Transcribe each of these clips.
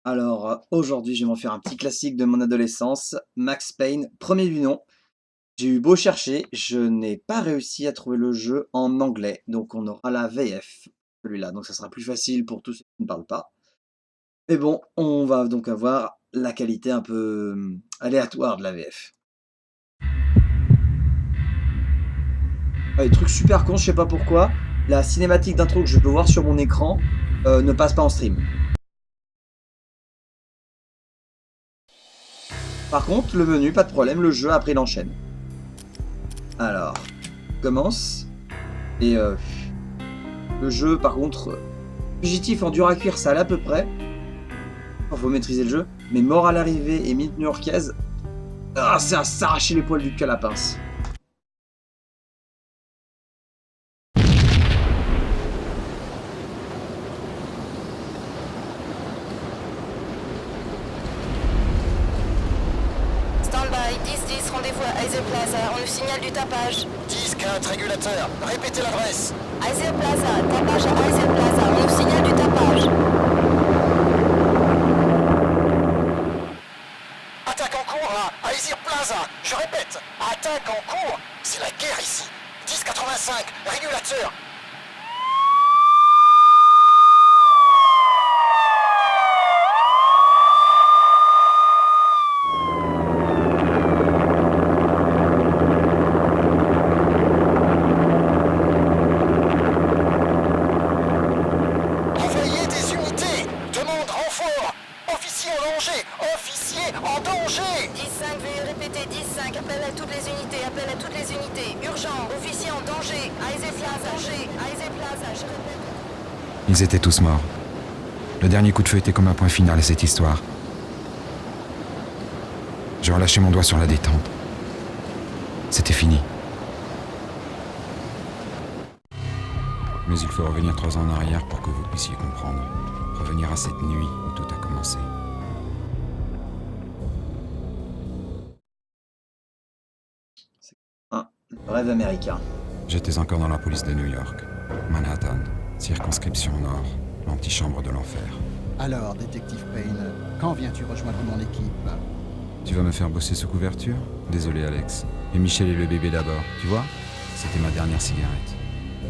Alors, aujourd'hui, je vais m'en faire un petit classique de mon adolescence, Max Payne, premier du nom. J'ai eu beau chercher, je n'ai pas réussi à trouver le jeu en anglais, donc on aura la VF, celui-là, donc ça sera plus facile pour tous ceux qui ne parlent pas. Mais bon, on va donc avoir la qualité un peu aléatoire de la VF. Ah, les trucs super cons, je sais pas pourquoi, la cinématique d'intro que je peux voir sur mon écran ne passe pas en stream. Par contre, le menu, pas de problème, le jeu après il enchaîne. Alors, commence. Et le jeu, par contre, fugitif en dur à cuire, ça allait à peu près. Il faut maîtriser le jeu. Mais mort à l'arrivée et mythe new-yorkaise, ah, c'est à s'arracher les poils du cul à la pince. Stand-by, 10-10, rendez-vous à Eisel Plaza, on nous signale du tapage. 10-15 régulateur, répétez l'adresse. Eisel Plaza, tapage à Eisel Plaza, on nous signale du tapage. Attaque en cours à Aesir Plaza, je répète, attaque en cours, c'est la guerre ici. 10-85, régulateur. Envoyez des unités, demande renfort. Officier en danger, officier en danger. 10-5, veuillez répéter, 10-5, appel à toutes les unités, appel à toutes les unités. Urgent, officier en danger, Eisel Plaza, danger, Eisel Plaza, je répète. Ils étaient tous morts. Le dernier coup de feu était comme un point final à cette histoire. Je relâchais mon doigt sur la détente. C'était fini. Mais il faut revenir 3 ans en arrière pour que vous puissiez comprendre. Revenir à cette nuit où tout a commencé. Un rêve américain. J'étais encore dans la police de New York. Manhattan, circonscription nord, l'antichambre de l'enfer. Alors, détective Payne, quand viens-tu rejoindre mon équipe? Tu vas me faire bosser sous couverture? Désolé Alex. Et Michel et le bébé d'abord, tu vois? C'était ma dernière cigarette.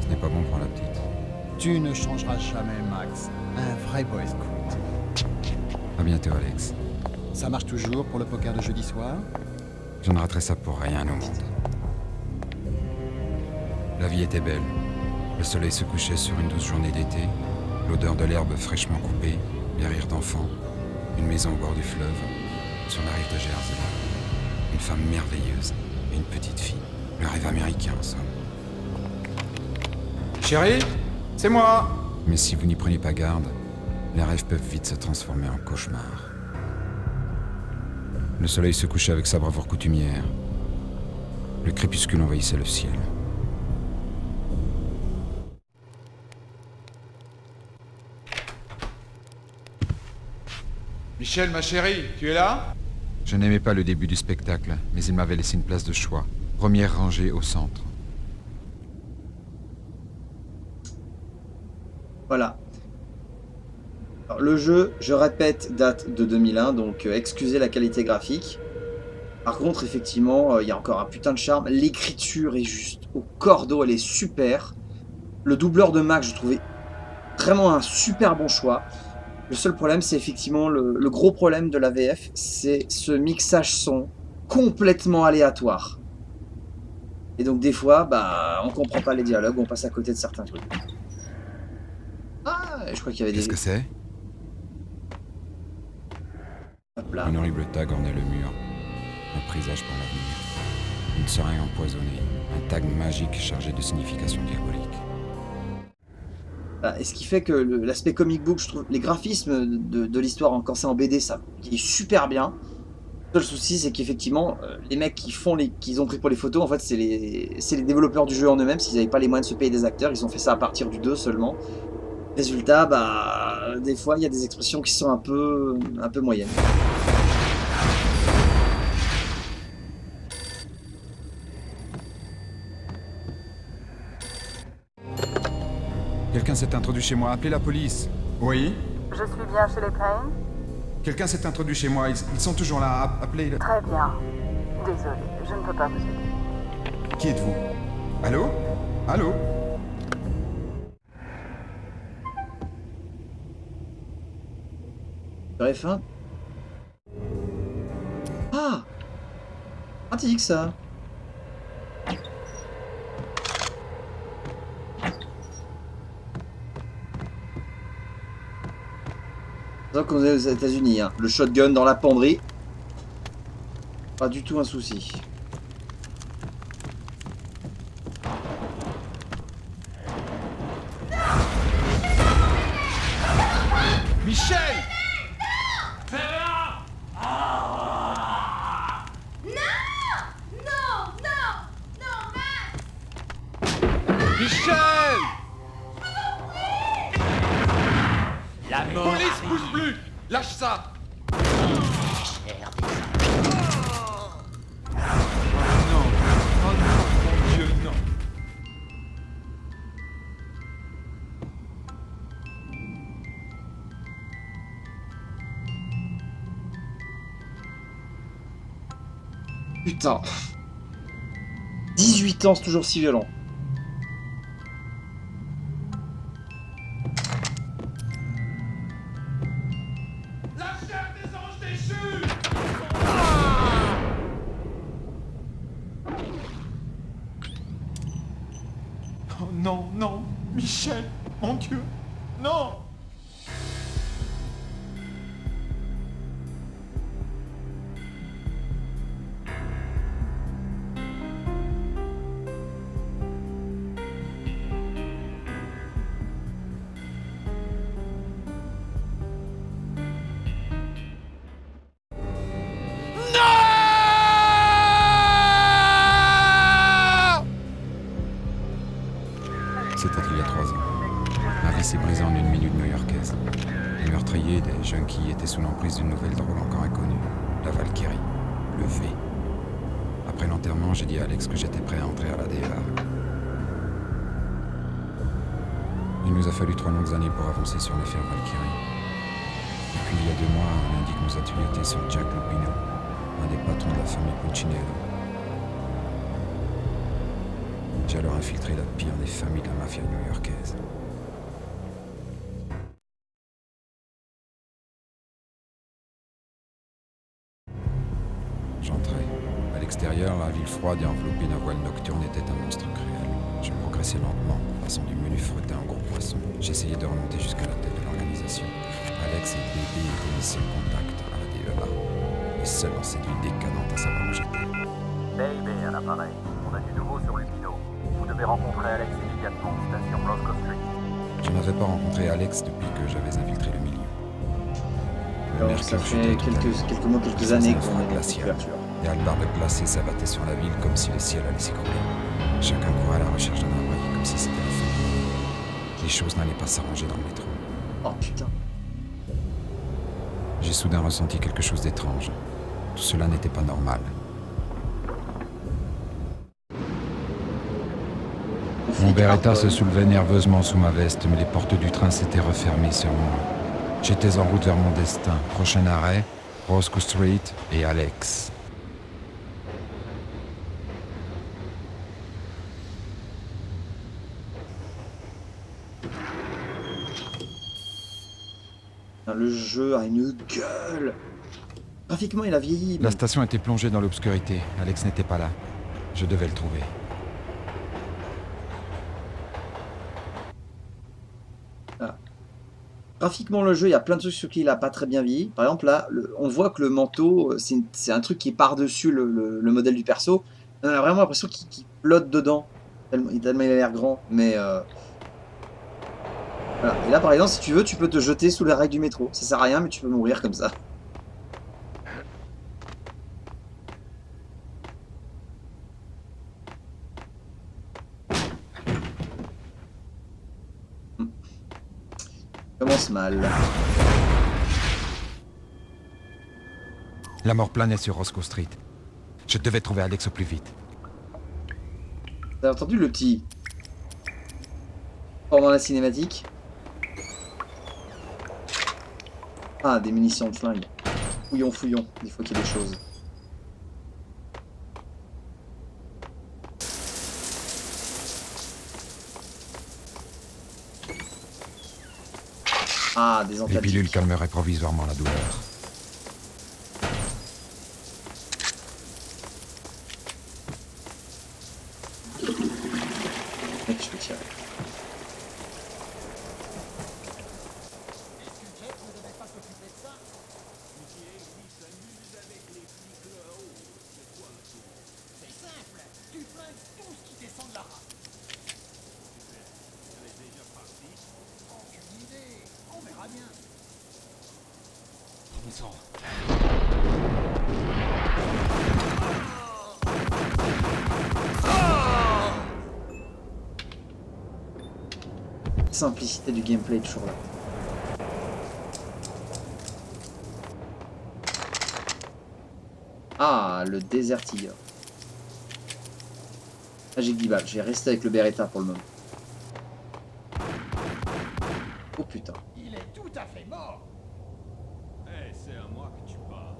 Ce n'est pas bon pour la petite. Tu ne changeras jamais, Max. Un vrai boy scout. À bientôt Alex. Ça marche toujours pour le poker de jeudi soir? Je ne raterai ça pour rien au monde. La vie était belle. Le soleil se couchait sur une douce journée d'été, l'odeur de l'herbe fraîchement coupée, les rires d'enfants, une maison au bord du fleuve, sur la rive de Jersey. Une femme merveilleuse et une petite fille. Le rêve américain, en somme. Chérie, c'est moi. Mais si vous n'y prenez pas garde, les rêves peuvent vite se transformer en cauchemar. Le soleil se couchait avec sa bravoure coutumière. Le crépuscule envahissait le ciel. Michel, ma chérie, tu es là? Je n'aimais pas le début du spectacle, mais il m'avait laissé une place de choix. Première rangée au centre. Voilà. Alors, le jeu, je répète, date de 2001, donc excusez la qualité graphique. Par contre, effectivement, il y a encore un putain de charme. L'écriture est juste au cordeau, elle est super. Le doubleur de Max, je trouvais vraiment un super bon choix. Le seul problème, c'est effectivement le gros problème de la VF, c'est ce mixage son complètement aléatoire. Et donc des fois, bah, on comprend pas les dialogues, on passe à côté de certains trucs. Ah, je crois qu'il y avait Qu'est-ce des... que c'est? Hop là. Un horrible tag ornait le mur. Un présage pour l'avenir. Une seringue empoisonnée. Un tag magique chargé de significations diaboliques. Et ce qui fait que l'aspect comic book, je trouve, les graphismes de l'histoire quand c'est en BD, ça qui est super bien. Le seul souci, c'est qu'effectivement, les mecs qu'ils ont pris pour les photos, en fait, c'est les développeurs du jeu en eux-mêmes. S'ils n'avaient pas les moyens de se payer des acteurs, ils ont fait ça à partir du 2 seulement. Résultat, bah, des fois, il y a des expressions qui sont un peu moyennes. Quelqu'un s'est introduit chez moi. Appelez la police. Oui. Je suis bien chez les Payne. Quelqu'un s'est introduit chez moi, ils sont toujours là, appelez le... Très bien. Désolé, je ne peux pas vous aider. Qui êtes-vous? Allô? Allô? J'aurais faim. Ah! Pratique ça. C'est ça qu'on est aux États-Unis, hein. Le shotgun dans la penderie. Pas du tout un souci. Michel! Michel! La mort Police, arrive. bouge plus! Lâche ça! Non! Oh non, mon Dieu, non! Putain. 18 ans, c'est toujours si violent. La chair des anges déchus! Oh non, non! Michel! Mon Dieu! Non! C'était il y a 3 ans. Un récit brisé en une minute new-yorkaise. Les meurtriers, des junkies, étaient sous l'emprise d'une nouvelle drôle encore inconnue. La Valkyrie. Le V. Après l'enterrement, j'ai dit à Alex que j'étais prêt à entrer à la DEA. Il nous a fallu 3 longues années pour avancer sur l'affaire Valkyrie. Et puis il y a 2 mois, un indique nous a tuyauté sur Jack Lupino, un des patrons de la famille Puccinello. J'ai alors infiltré la pire des familles de la mafia new-yorkaise. J'entrais. À l'extérieur, la ville froide et enveloppée d'un voile nocturne était un monstre cruel. Je progressais lentement, passant du menu fretté en gros poisson. J'essayais de remonter jusqu'à la tête de l'organisation. Alex et Bébé étaient mes seuls contacts à la DEA. Les seuls dans cette ville décadente à savoir où j'étais. Baby, à l'appareil. On a du nouveau sur Lupino. Vous devez rencontrer Alex immédiatement, station Roscoe Street. Je n'avais pas rencontré Alex depuis que j'avais infiltré le milieu. Le Alors, ça mercure fait chutait tout à l'heure. quelques mois, quelques Ça, années c'est un qu'on froid est dans cette glacial. couverture. Des hallebardes glacées s'abattaient sur la ville comme si le ciel allait s'écrouler. Chacun courait à la recherche d'un abri, comme si c'était la fin. Les choses n'allaient pas s'arranger dans le métro. Oh putain. J'ai soudain ressenti quelque chose d'étrange. Tout cela n'était pas normal. Mon Beretta se soulevait nerveusement sous ma veste, mais les portes du train s'étaient refermées sur moi. J'étais en route vers mon destin. Prochain arrêt, Roscoe Street et Alex. Le jeu a une gueule. Graphiquement, il a vieilli. La station était plongée dans l'obscurité. Alex n'était pas là. Je devais le trouver. Graphiquement, le jeu, il y a plein de trucs sur qui il a pas très bien vieilli. Par exemple, là, on voit que le manteau, c'est un truc qui est par-dessus le modèle du perso. On a vraiment l'impression qu'il flotte dedans. Tellement il a l'air grand. Mais voilà. Et là, par exemple, si tu veux, tu peux te jeter sous les rails du métro. Ça sert à rien, mais tu peux mourir comme ça. Commence mal. La mort planait sur Roscoe Street. Je devais trouver Alex au plus vite. T'as entendu le petit... pendant la cinématique? Ah, des munitions de flingue. Fouillons, fouillons. Il faut qu'il y ait des choses. Ah, des Les antibiotiques. pilules calmeraient provisoirement la douleur. Mec, je peux tirer. Simplicité du gameplay toujours là. Ah, le Desert Eagle. Magic 10 balles. Je vais rester avec le Beretta pour le moment. Oh putain. Il est tout à fait mort. Eh, c'est à moi que tu parles.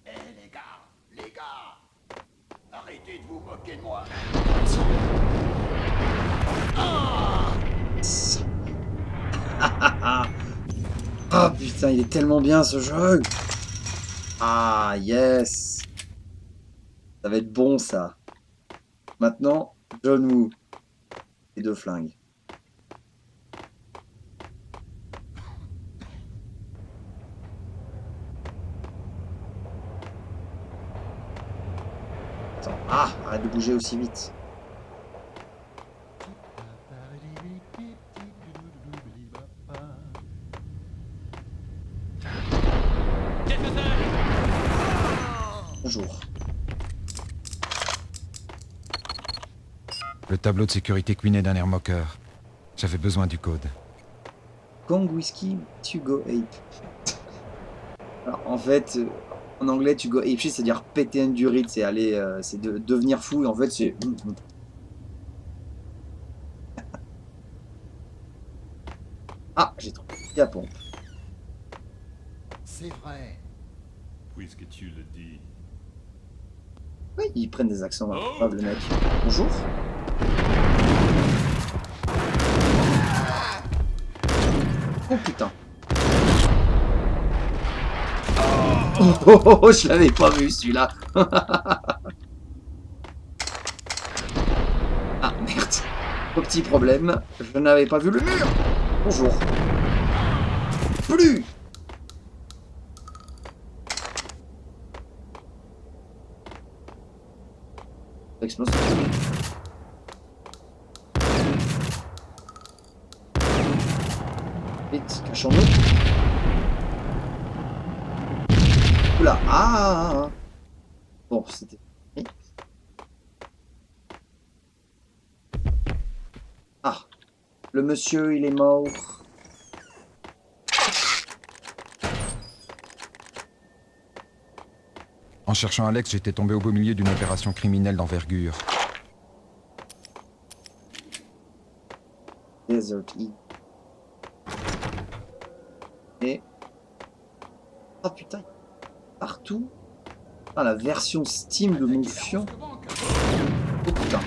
Eh les gars, arrêtez de vous moquer de moi. Ah putain, il est tellement bien ce jeu. Ah yes. Ça va être bon ça. Maintenant, John Woo. Et 2 flingues. Attends. Ah, arrête de bouger aussi vite. Bonjour. Le tableau de sécurité couinait d'un air moqueur. J'avais besoin du code. Kong Whiskey to go ape. Alors, en fait, en anglais, to go ape shit, c'est-à-dire péter un durite, c'est aller, c'est de devenir fou. Et en fait, c'est. Ah, j'ai trouvé la pompe. C'est vrai. Puisque tu le dis. Oui, ils prennent des accents improbables, le mec. Bonjour. Oh putain. Oh, je l'avais pas vu celui-là. Ah merde. Au petit problème, je n'avais pas vu le mur. Bonjour. Plus. Explose. Vite, cachons-nous. Oula, ah. Bon, c'était... Ah, le monsieur, il est mort. En cherchant Alex, j'étais tombé au beau milieu d'une opération criminelle d'envergure. Desert Eagle. Et... Ah putain, partout. Ah, la version Steam de mon fion. Oh putain.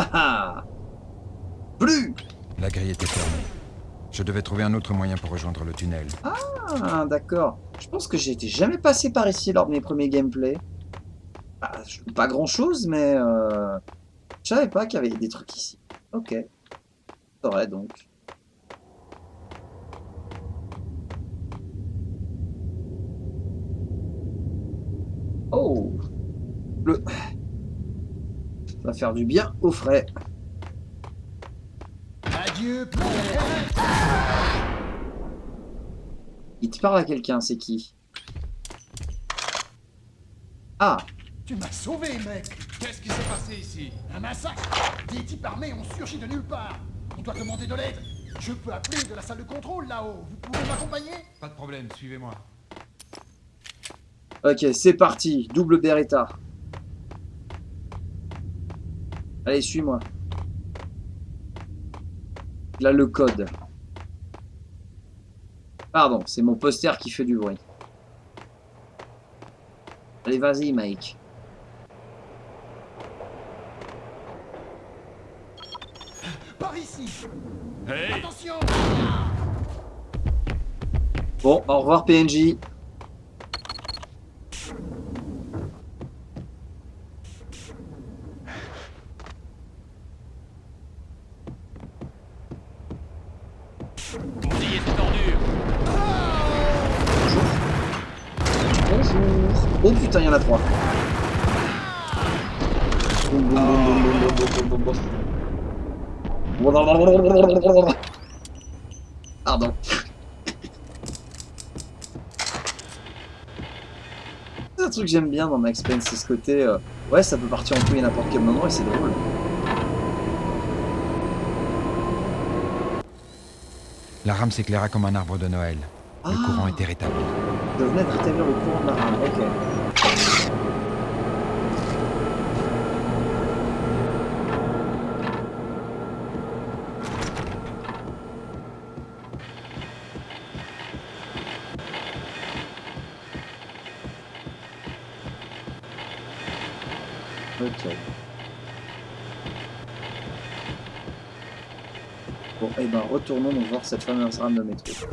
Ah, plus. La grille était fermée. Je devais trouver un autre moyen pour rejoindre le tunnel. Ah, d'accord. Je pense que j'étais jamais passé par ici lors de mes premiers gameplays. Bah, pas grand chose, mais je savais pas qu'il y avait des trucs ici. Ok. C'est vrai donc. Oh, le... Ça va faire du bien au frais. Dieu plaît. Il te parle à quelqu'un, c'est qui? Ah, Tu m'as sauvé, mec. Qu'est-ce qui s'est passé ici? Un massacre. Des types armés ont surgi de nulle part. On doit demander de l'aide. Je peux appeler de la salle de contrôle là-haut. Vous pouvez m'accompagner? Pas de problème, suivez-moi. ok, c'est parti. Double Beretta. Allez, suis-moi. Là, le code. Pardon, c'est mon poster qui fait du bruit. Allez, vas-y, Mike. Par ici. Hey! Attention. Bon, au revoir, PNJ. Bouclier, c'est tordu. Bonjour. Oh putain, il y en a 3. Boum, boum, boum, boum, boum, boum, boum, boum, boum. Pardon. C'est un truc que j'aime bien dans Max Payne, c'est ce côté... ouais, ça peut partir en couille à n'importe quel moment et c'est drôle. La rame s'éclaira comme un arbre de Noël. Le courant était rétabli. Je venais de rétablir le courant de la rame, ok. Ok. Bon, et ben retournons donc voir cette fameuse rame de métro.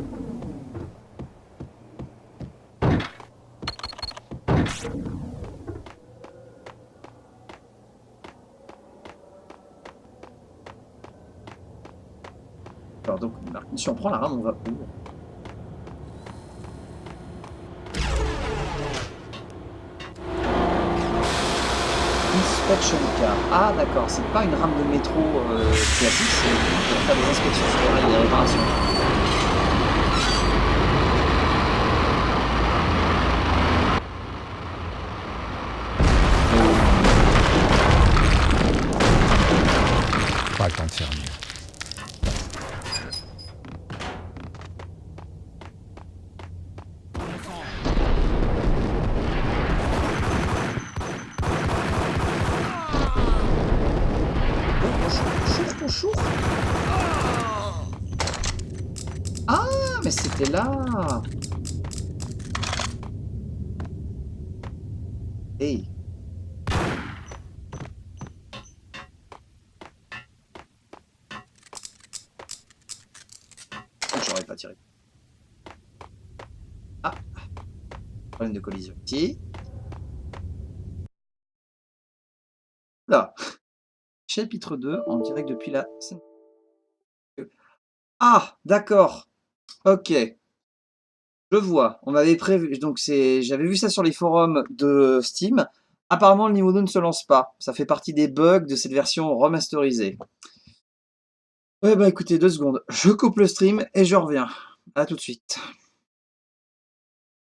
Alors donc, si on prend la rame, on va où? Inspection car. Ah d'accord, c'est pas une rame de métro classique, c'est pour faire des inspections sur les rails et des réparations. Pas le temps de faire mieux. Bonjour. Ah, mais c'était là. Hey. Oh, j'aurais pas tiré. Ah. Problème de collision ici. Là. Chapitre 2, en direct depuis la scène. Ah, d'accord. Ok. Je vois. On avait prévu. Donc j'avais vu ça sur les forums de Steam. Apparemment, le niveau 2 ne se lance pas. Ça fait partie des bugs de cette version remasterisée. Ouais, bah écoutez, 2 secondes. Je coupe le stream et je reviens. À tout de suite.